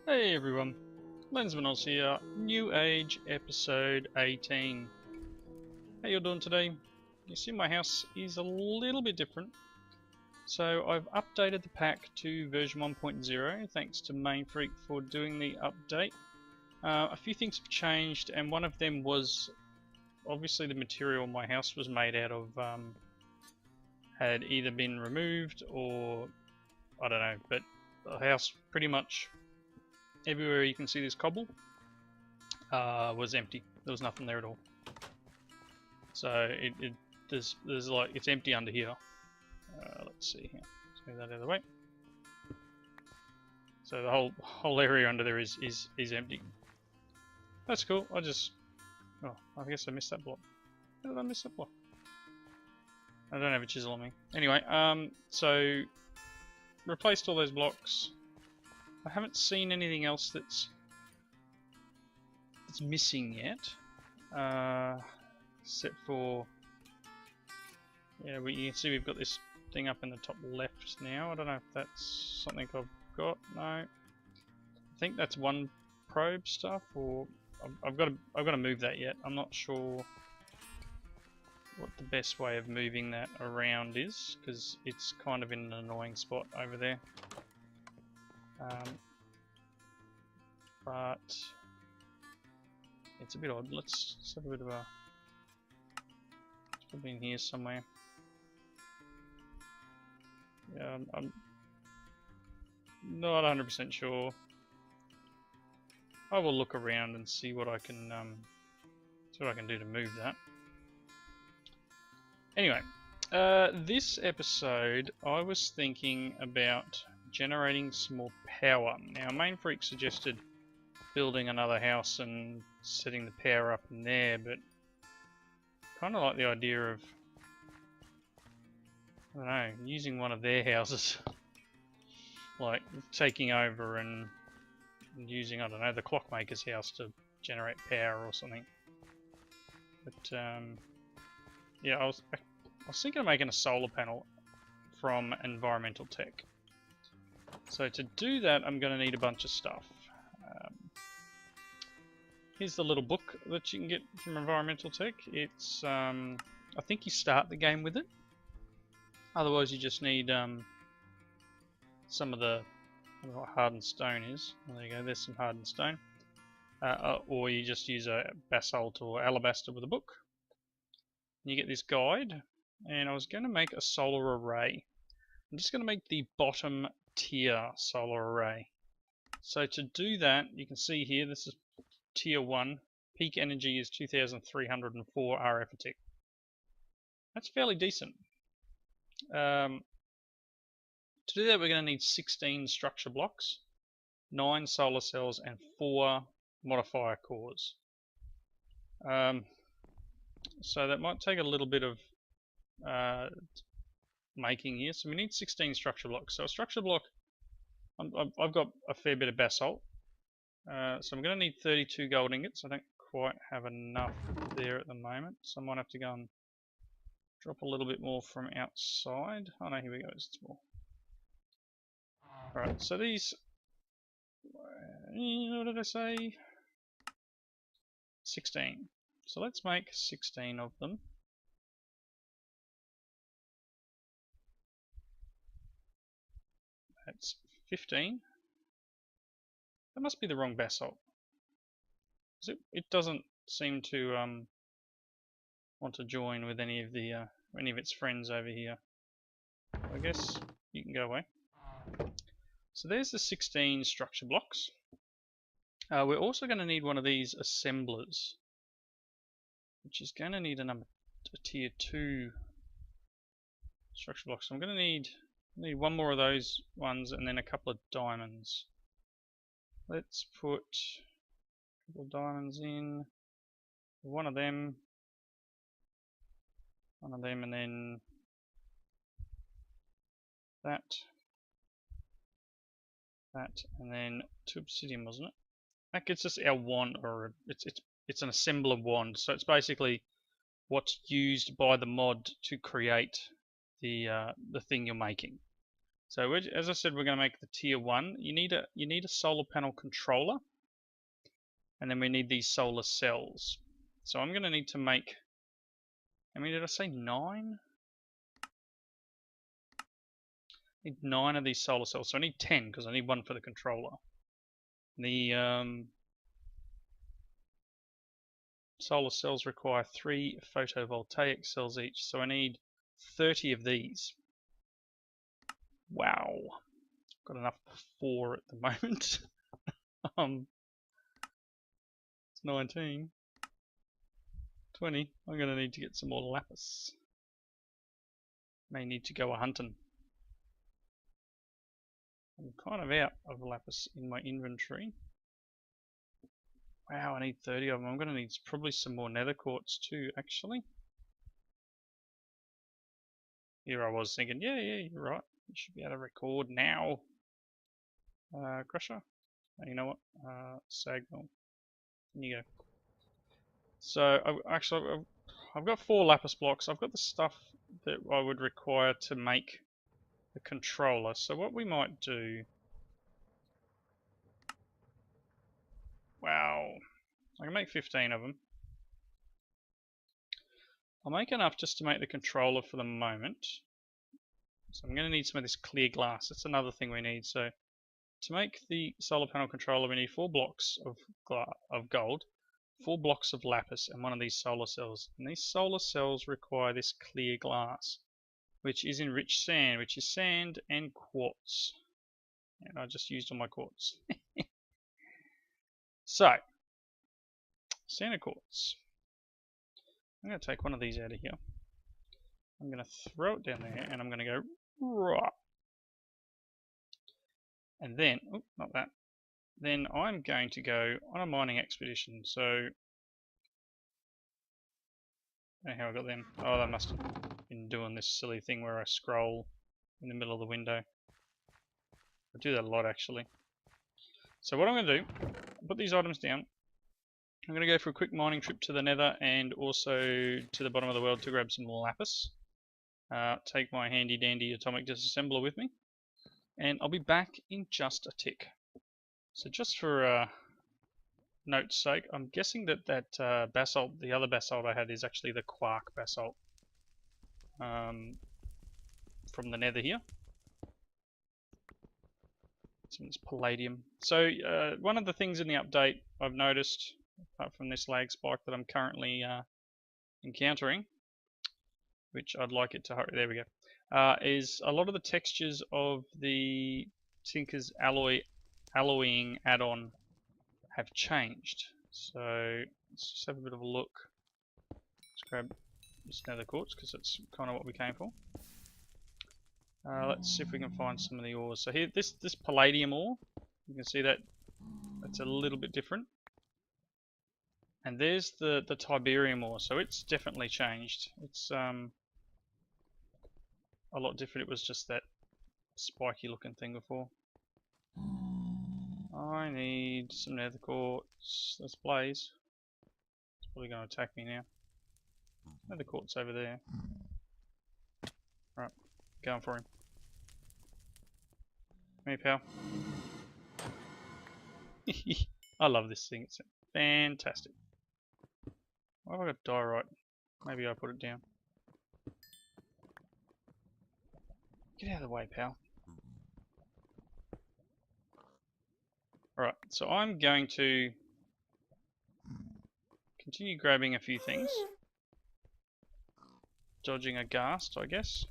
Hey everyone, Lensman Oz here, New Age episode 18. How you doing today? You see my house is a little bit different. So I've updated the pack to version 1.0 thanks to Mainfreak for doing the update. A few things have changed, and one of them was obviously the material my house was made out of had either been removed or I don't know, but the house pretty much everywhere you can see this cobble was empty. There was nothing there at all. So there's like it's empty under here. Let's see here. Let's move that out of the way. So the whole area under there is empty. That's cool. I guess I missed that block. How did I miss that block? I don't have a chisel on me. Anyway, so replaced all those blocks. I haven't seen anything else that's missing yet, except for you can see we've got this thing up in the top left now. I don't know if that's something I've got. No, I think that's one probe stuff, or I've got to move that yet. I'm not sure what the best way of moving that around is, because it's kind of in an annoying spot over there. But it's a bit odd. Let's have a bit of a... It's probably in here somewhere. Yeah, I'm not 100% sure. I will look around and see what I can do to move that. Anyway, this episode I was thinking about generating some more power. Now, Mainfreak suggested building another house and setting the power up in there, but kind of like the idea of, I don't know, using one of their houses, like taking over and using, I don't know, the clockmaker's house to generate power or something. But yeah, I was thinking of making a solar panel from environmental tech. So to do that, I'm going to need a bunch of stuff. Here's the little book that you can get from Environmental Tech. It's, I think you start the game with it. Otherwise you just need some of the, I don't know what hardened stone is. Well, there you go, there's some hardened stone. Or you just use a basalt or alabaster with a book. And you get this guide, and I was going to make a solar array. I'm just going to make the bottom tier solar array. So to do that, you can see here, this is Tier 1, peak energy is 2304 RF a tick. That's fairly decent. To do that, we're going to need 16 structure blocks, 9 solar cells, and 4 modifier cores. So that might take a little bit of making here. So we need 16 structure blocks. So a structure block, I've got a fair bit of basalt. So I'm going to need 32 gold ingots. I don't quite have enough there at the moment, so I might have to go and drop a little bit more from outside. Oh no, here we go, it's more. Alright, so these, what did I say? 16. So let's make 16 of them. That's 15. That must be the wrong basalt. It doesn't seem to want to join with any of its friends over here. I guess you can go away. So there's the 16 structure blocks. We're also going to need one of these assemblers, which is going to need a tier 2 structure block. So I'm going to need one more of those ones and then a couple of diamonds. Let's put a couple of diamonds in, one of them, and then that, and then 2 obsidian, wasn't it? That gets us our wand, or it's an assembler wand. So it's basically what's used by the mod to create the thing you're making. So as I said, we're going to make the tier 1. You need a solar panel controller, and then we need these solar cells. So I'm going to need to make, I mean, did I say 9? I need 9 of these solar cells. So I need 10 because I need one for the controller. The solar cells require 3 photovoltaic cells each, so I need 30 of these. Wow, got enough for 4 at the moment. It's 19, 20. I'm going to need to get some more lapis. May need to go a-hunting. I'm kind of out of lapis in my inventory. Wow, I need 30 of them. I'm going to need probably some more nether quartz too, actually. Here I was thinking, yeah, you're right. You should be able to record now. Crusher. You know what? Sagnal. In you go. So, I've got 4 lapis blocks. I've got the stuff that I would require to make the controller. So what we might do... Wow. I can make 15 of them. I'll make enough just to make the controller for the moment. So I'm going to need some of this clear glass. That's another thing we need. So to make the solar panel controller, we need 4 blocks of gold, 4 blocks of lapis, and one of these solar cells. And these solar cells require this clear glass, which is enriched sand, which is sand and quartz. And I just used all my quartz. So, sand and quartz. I'm going to take one of these out of here. I'm going to throw it down there, and I'm going to go right. And then, oh, not that. Then I'm going to go on a mining expedition. So, I don't know how I got them. Oh, they must have been doing this silly thing where I scroll in the middle of the window. I do that a lot, actually. So what I'm going to do, I'll put these items down. I'm going to go for a quick mining trip to the nether and also to the bottom of the world to grab some lapis. Take my handy dandy atomic disassembler with me. And I'll be back in just a tick. So just for note's sake, I'm guessing that basalt, the other basalt I had, is actually the quark basalt from the nether here. It's palladium. So one of the things in the update I've noticed, apart from this lag spike that I'm currently encountering, which I'd like it to hurry, there we go, is a lot of the textures of the Tinker's alloying add-on have changed. So let's just have a bit of a look. Let's grab this nether quartz because that's kind of what we came for. Let's see if we can find some of the ores. So here, this palladium ore, you can see that it's a little bit different. And there's the Tiberium ore, so it's definitely changed. It's a lot different. It was just that spiky looking thing before. I need some nether quartz. That's Blaze. It's probably going to attack me now. Nether quartz over there. Right, going for him. Come here, pal. I love this thing. It's fantastic. Why have I got diorite? Maybe I put it down. Get out of the way, pal. Alright, so I'm going to continue grabbing a few things. Dodging a ghast, I guess.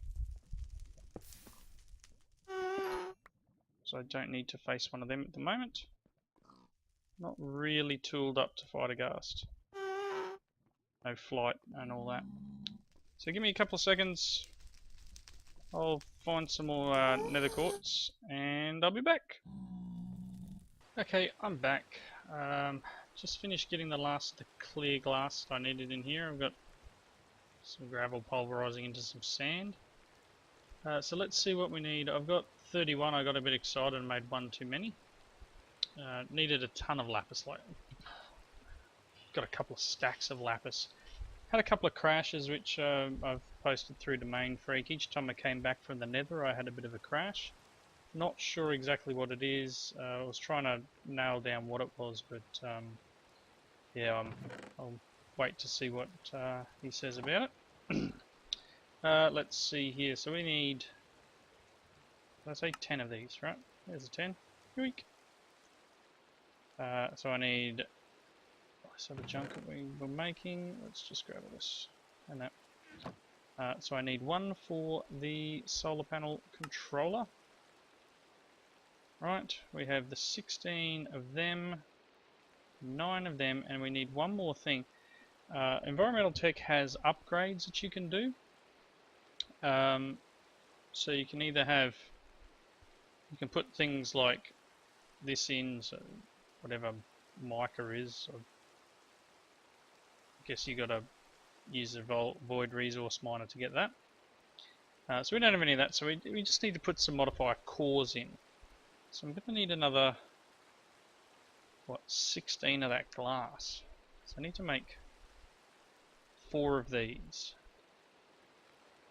So I don't need to face one of them at the moment. Not really tooled up to fight a ghast. No flight and all that. So give me a couple of seconds. I'll find some more nether quartz and I'll be back. Okay, I'm back. Just finished getting the last of the clear glass I needed in here. I've got some gravel pulverizing into some sand. So let's see what we need. I've got 31. I got a bit excited and made one too many. Needed a ton of lapis. Got a couple of stacks of lapis. Had a couple of crashes which I've posted through Domain Freak. Each time I came back from the nether I had a bit of a crash. Not sure exactly what it is. I was trying to nail down what it was, but yeah, I'll wait to see what he says about it. Let's see here. So we need, let's say 10 of these, right? There's a 10. Yoink. So I need, so the junk that we were making, let's just grab this and that. So I need one for the solar panel controller. Right, we have the 16 of them, 9 of them, and we need one more thing. Environmental Tech has upgrades that you can do. So you can either have, you can put things like this in, so whatever mica is. I guess you got to use a void resource miner to get that. So we don't have any of that, so we just need to put some modifier cores in. So I'm going to need another, what, 16 of that glass. So I need to make 4 of these.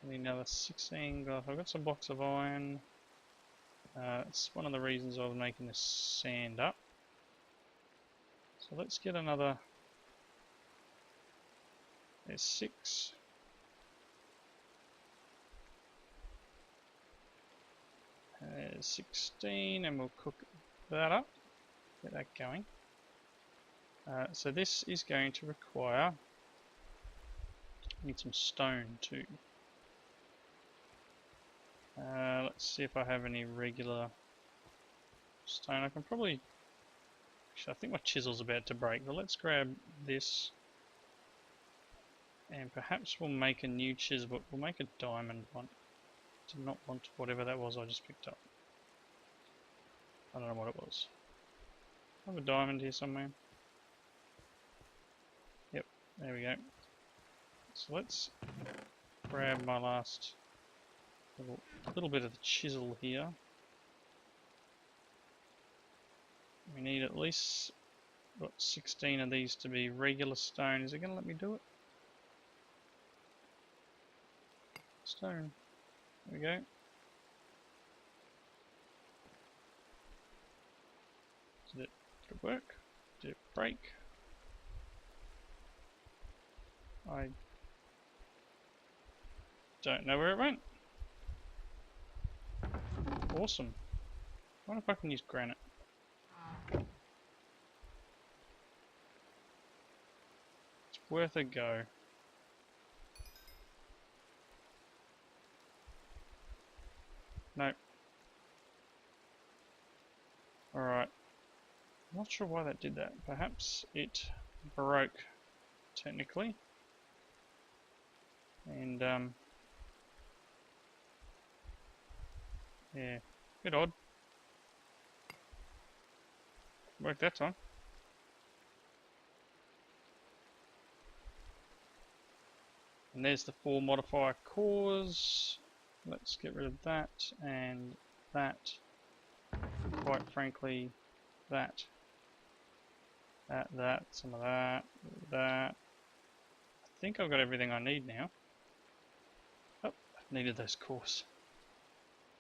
I need another 16 glass. I've got some blocks of iron. It's one of the reasons I was making this sand up. So let's get another. There's 6. 16, and we'll cook that up. Get that going. So this is going to require. Need some stone too. Let's see if I have any regular stone. I can probably. Actually, I think my chisel's about to break, but let's grab this. And perhaps we'll make a new chisel, but we'll make a diamond one. Did not want whatever that was I just picked up. I don't know what it was. I have a diamond here somewhere. Yep, there we go. So let's grab my last little bit of the chisel here. We need at least, what, 16 of these to be regular stone. Is it going to let me do it? Stone. There we go. Did it work? Did it break? I don't know where it went. Awesome. I wonder if I can use granite. It's worth a go. Nope. Alright. I'm not sure why that did that. Perhaps it broke technically. And yeah, bit odd. Worked that time. And there's the 4 modifier cores. Let's get rid of that and that. Quite frankly, that, some of that, that. I think I've got everything I need now. Oh, I needed those cores.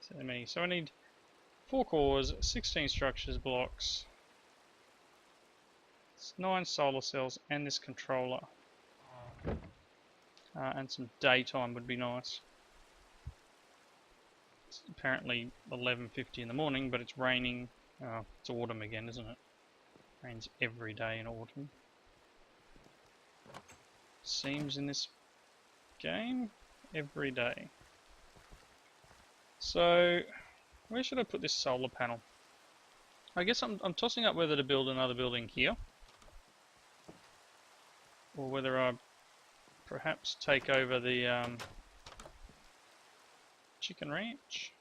So I need 4 cores, 16 structures blocks, 9 solar cells, and this controller. And some daytime would be nice. It's apparently 11:50 in the morning, but it's raining. It's autumn again, isn't it? Rains every day in autumn. Seems in this game, every day. So, where should I put this solar panel? I guess I'm tossing up whether to build another building here, or whether I perhaps take over the chicken ranch.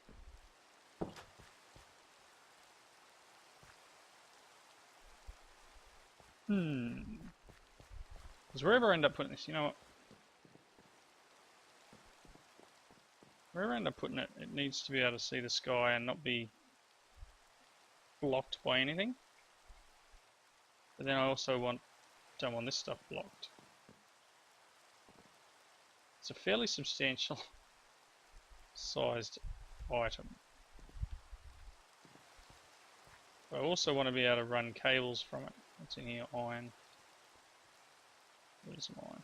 Because wherever I end up putting this, you know what? Wherever I end up putting it, it needs to be able to see the sky and not be blocked by anything. But then I also don't want this stuff blocked. It's a fairly substantial sized item. But I also want to be able to run cables from it. What's in here? Iron. Where's some iron?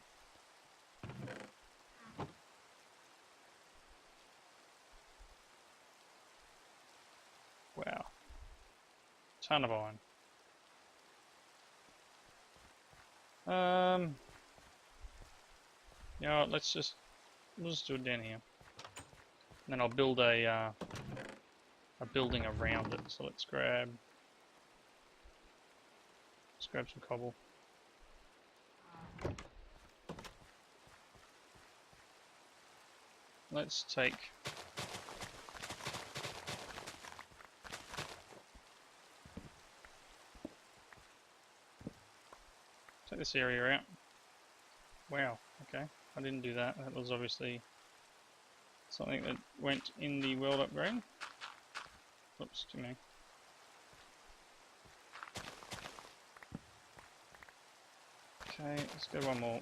Wow. Ton of iron. You know what, we'll just do it down here. And then I'll build a building around it. So let's grab some cobble. Let's take this area out. Wow, okay. I didn't do that. That was obviously something that went in the world upgrade. Oops, too many. Okay, let's go one more.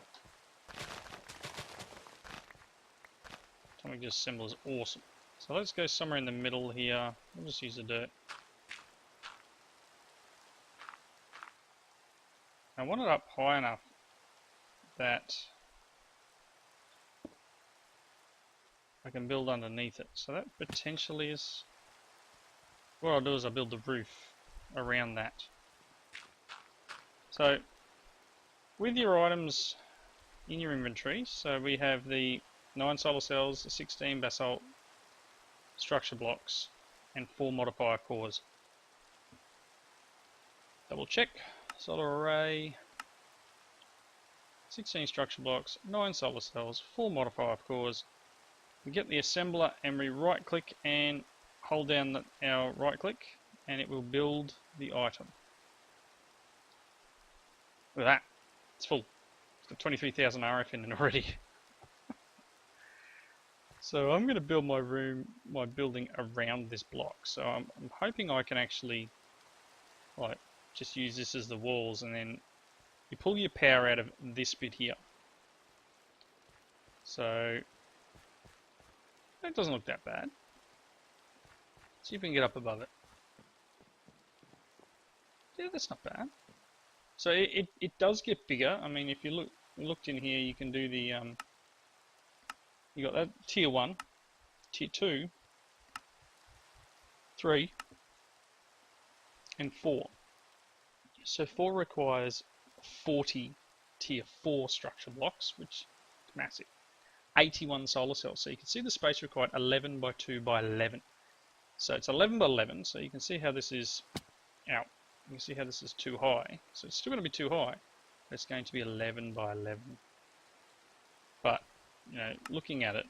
Atomic disassemble is awesome. So let's go somewhere in the middle here. We'll just use the dirt. I want it up high enough that I can build underneath it. So that potentially is... What I'll do is I'll build the roof around that. So with your items in your inventory, so we have the 9 solar cells, the 16 basalt structure blocks, and 4 modifier cores. Double check. Solar array, 16 structure blocks, 9 solar cells, 4 modifier cores. We get the assembler and we right click and hold down our right click and it will build the item. Look at that, it's full. It's got 23,000 RF in it already. So I'm going to build my building around this block. So I'm hoping I can actually like just use this as the walls, and then you pull your power out of this bit here. So that doesn't look that bad. See if we can get up above it. Yeah, that's not bad. So it does get bigger. I mean, if you looked in here, you can do the you got that tier 1, tier 2, 3, and 4. So 4 requires 40 tier 4 structure blocks, which is massive. 81 solar cells. So you can see the space required 11 by 2 by 11. So it's 11 by 11. So you can see how this is out. You can see how this is too high. So it's still going to be too high. It's going to be 11 by 11. But you know, looking at it,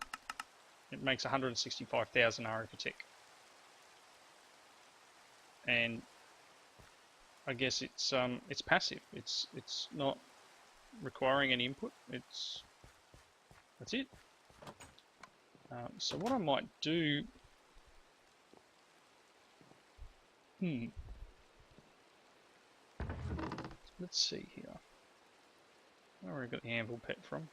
it makes 165,000 RF a tick. And I guess it's passive. It's not requiring any input. That's it. So what I might do, let's see here. Where I got the anvil pet from?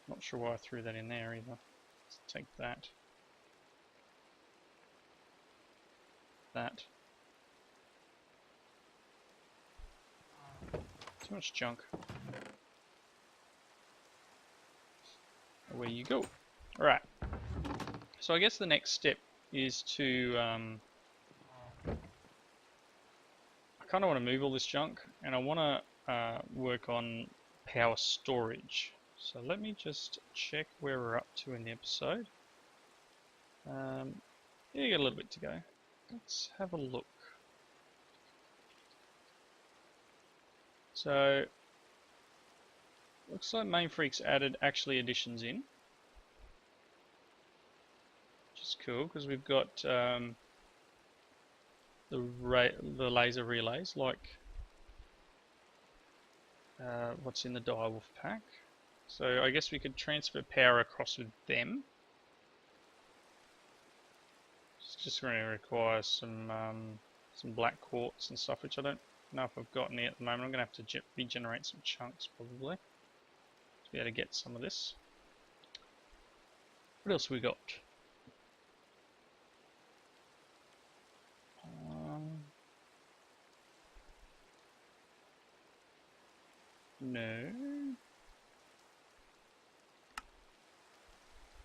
Not sure why I threw that in there either. Let's take that. That. Too much junk. Away you go. Alright. So I guess the next step is to I kind of want to move all this junk, and I want to work on power storage. So let me just check where we're up to in the episode. Yeah, you got a little bit to go. Let's have a look. So looks like Main Freak's added additions in, which is cool because we've got the laser relays, like what's in the direwolf pack. So I guess we could transfer power across with them. It's just going to require some black quartz and stuff, which I don't know if I've got any at the moment. I'm going to have to regenerate some chunks probably to be able to get some of this. What else we got? No.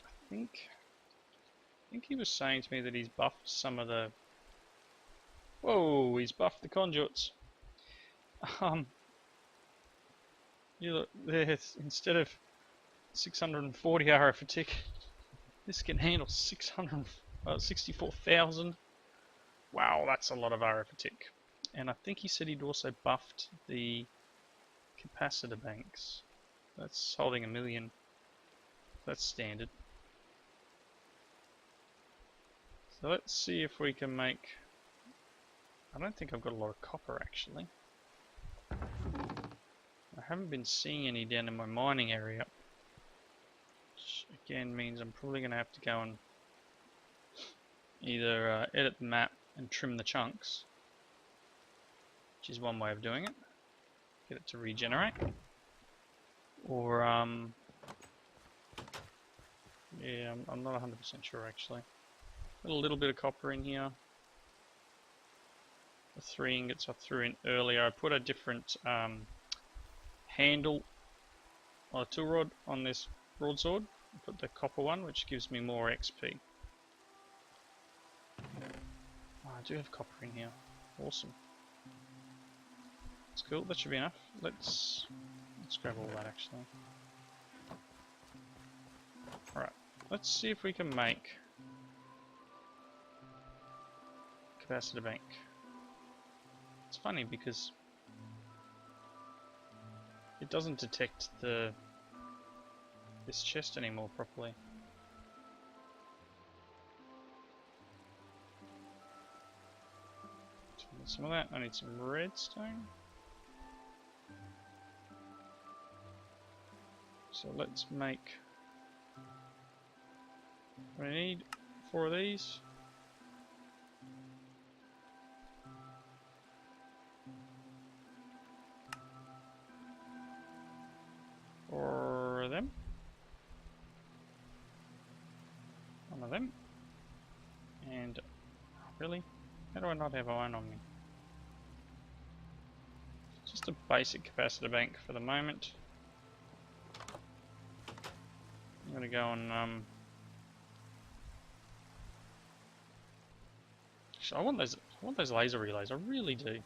I think he was saying to me that he's buffed some of the... Whoa, he's buffed the conduits. You look there, instead of 640 RF a tick, this can handle 64,000. Wow, that's a lot of RF a tick. And I think he said he'd also buffed the capacitor banks. That's holding 1 million. That's standard. So let's see if we can make... I don't think I've got a lot of copper actually. I haven't been seeing any down in my mining area. Which again means I'm probably going to have to go and either edit the map and trim the chunks, which is one way of doing it. Get it to regenerate. Or, yeah, I'm not 100% sure actually. Got a little bit of copper in here. The 3 ingots I threw in earlier. I put a different handle on a tool rod on this broadsword. I put the copper one, which gives me more XP. Oh, I do have copper in here. Awesome. That's cool. That should be enough. Let's grab all that actually. Alright. Let's see if we can make capacitor bank. It's funny because it doesn't detect this chest anymore properly. Some of that. I need some redstone. So let's make... I need 4 of these. For them. 1 of them. And really? How do I not have iron on me? Just a basic capacitor bank for the moment. I'm gonna go and actually, I want those laser relays. I really do.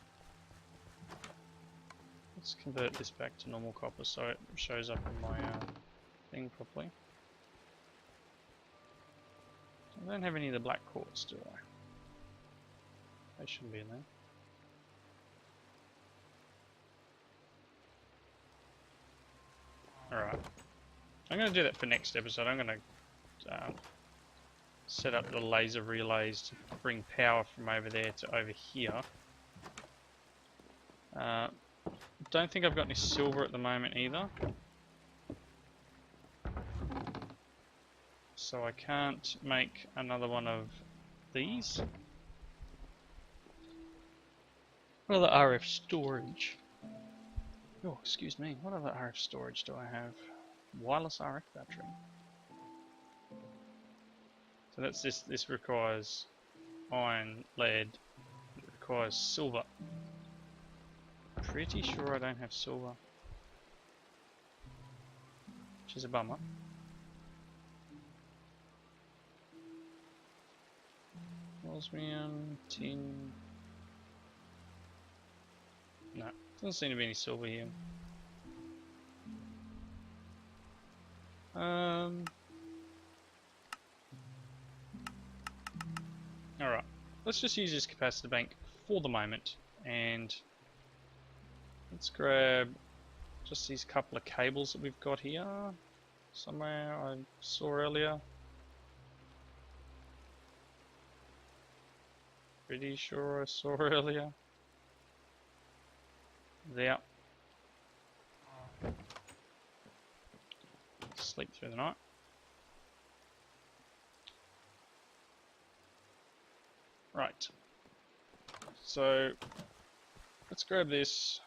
Let's convert this back to normal copper so it shows up in my thing properly. I don't have any of the black quartz, do I? They shouldn't be in there. Alright. I'm going to do that for next episode. I'm going to set up the laser relays to bring power from over there to over here. Don't think I've got any silver at the moment either. So I can't make another one of these. What other RF storage? Oh, excuse me. What other RF storage do I have? Wireless RF battery. So that's this. This requires iron, lead. It requires silver. Pretty sure I don't have silver, which is a bummer. Osmium, tin. No, doesn't seem to be any silver here. Alright, let's just use this capacitor bank for the moment, and let's grab just these couple of cables that we've got here. Somewhere I saw earlier. Pretty sure I saw earlier. There. Sleep through the night. Right. So let's grab this,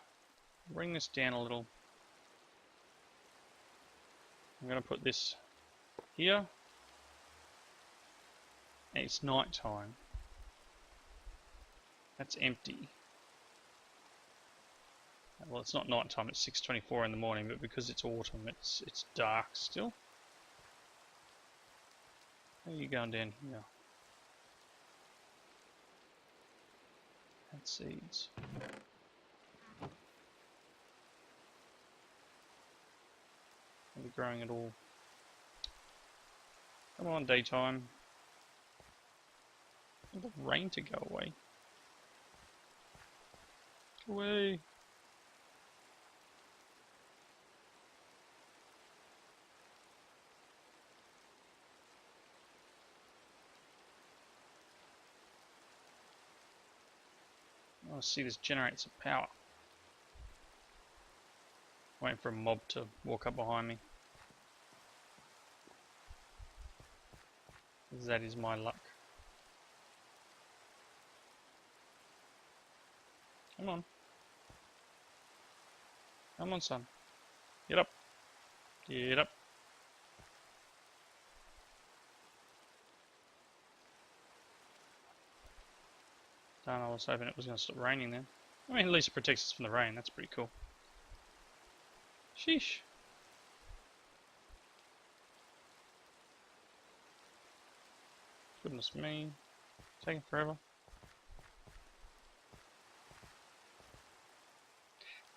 bring this down a little. I'm going to put this here. And it's night time. That's empty. Well, it's not night time, it's 6:24 in the morning, but because it's autumn, it's dark still. How are you going down here? Add seeds. Are we growing at all? Come on, daytime. I want the rain to go away. Go away. I want to see this generate some power. Waiting for a mob to walk up behind me. That is my luck. Come on. Come on, son. Get up. Get up. Darn, I was hoping it was going to stop raining then. I mean, at least it protects us from the rain. That's pretty cool. Sheesh. Goodness me. Taking forever.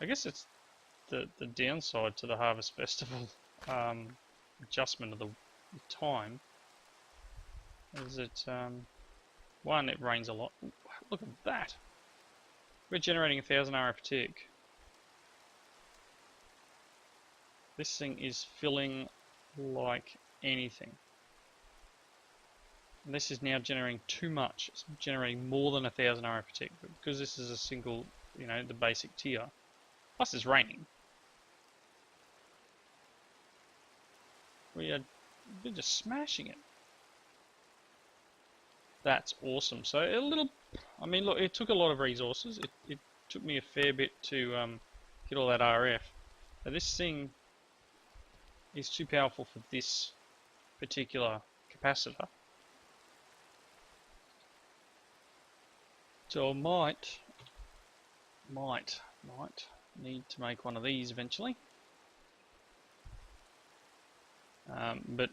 I guess it's the downside to the Harvest Festival adjustment of the time is that one, it rains a lot. Ooh, look at that. We're generating 1,000 RF tick. This thing is filling like anything. And this is now generating too much. It's generating more than 1,000 RF tick, but because this is a single, you know, the basic tier. Plus it's raining. We're just smashing it. That's awesome. So a little, I mean, look, it took a lot of resources. It took me a fair bit to get all that RF. Now this thing is too powerful for this particular capacitor. So I might need to make one of these eventually. But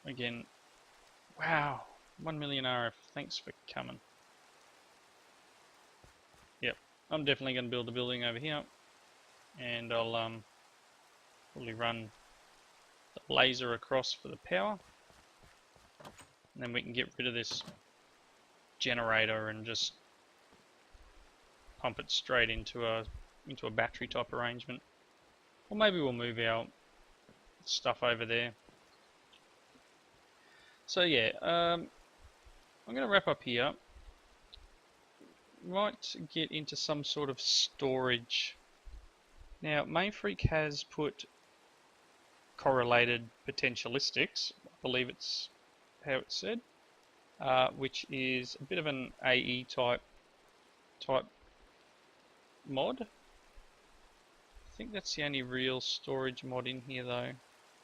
again, wow, 1 million RF, thanks for coming. Yep, I'm definitely going to build a building over here, and I'll probably run the laser across for the power, and then we can get rid of this generator and just pump it straight into a battery type arrangement. Or maybe we'll move our stuff over there. So yeah, I'm going to wrap up here. Might get into some sort of storage. Now, Mainfreak has put correlated potentialistics, I believe it's how it's said, which is a bit of an AE type mod. I think that's the only real storage mod in here though.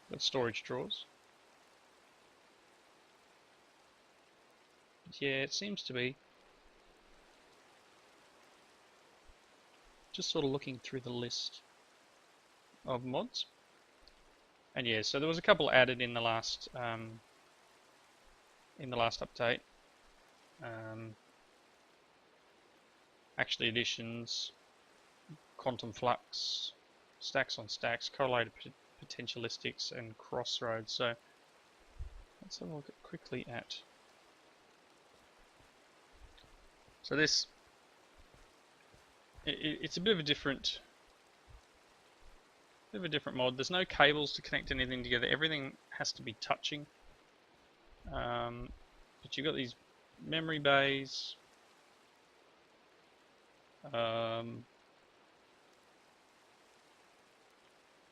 Got storage drawers. Yeah, it seems to be. Just sort of looking through the list of mods. And yeah, so there was a couple added in the last update. Actually additions, quantum flux, stacks on stacks, correlated potentialistics, and crossroads. So let's have a look quickly at. So this, it's a bit of a different mod. There's no cables to connect anything together. Everything has to be touching. But you've got these memory bays.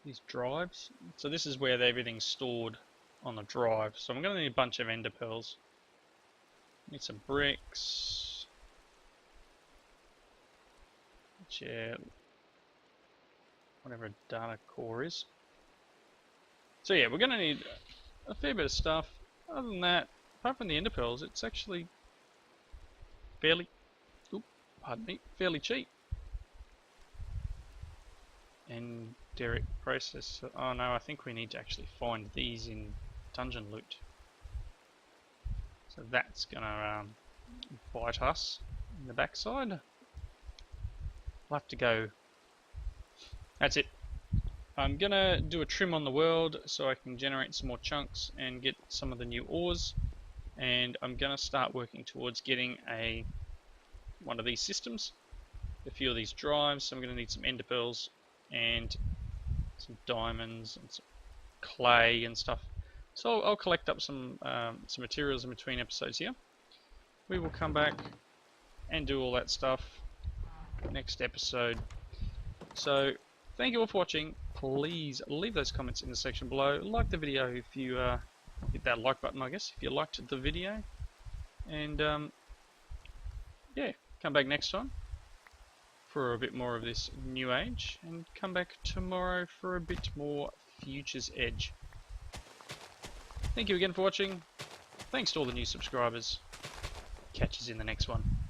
These drives. So this is where everything's stored on the drive. So I'm going to need a bunch of ender pearls. Need some bricks. Yeah, whatever a data core is. So yeah, we're going to need a fair bit of stuff. Other than that, apart from the ender pearls, it's actually fairly cheap. and Derek process. Oh no, I think we need to actually find these in dungeon loot. So that's gonna bite us in the backside. We'll have to go. That's it. I'm gonna do a trim on the world so I can generate some more chunks and get some of the new ores. And I'm gonna start working towards getting one of these systems, a few of these drives. So I'm gonna need some ender pearls and some diamonds and some clay and stuff. So I'll collect up some materials in between episodes here. We will come back and do all that stuff next episode. So thank you all for watching. Please leave those comments in the section below. Like the video if you hit that like button, I guess, if you liked the video. And yeah, come back next time for a bit more of this new age, and come back tomorrow for a bit more Future's Edge. Thank you again for watching. Thanks to all the new subscribers. Catch us in the next one.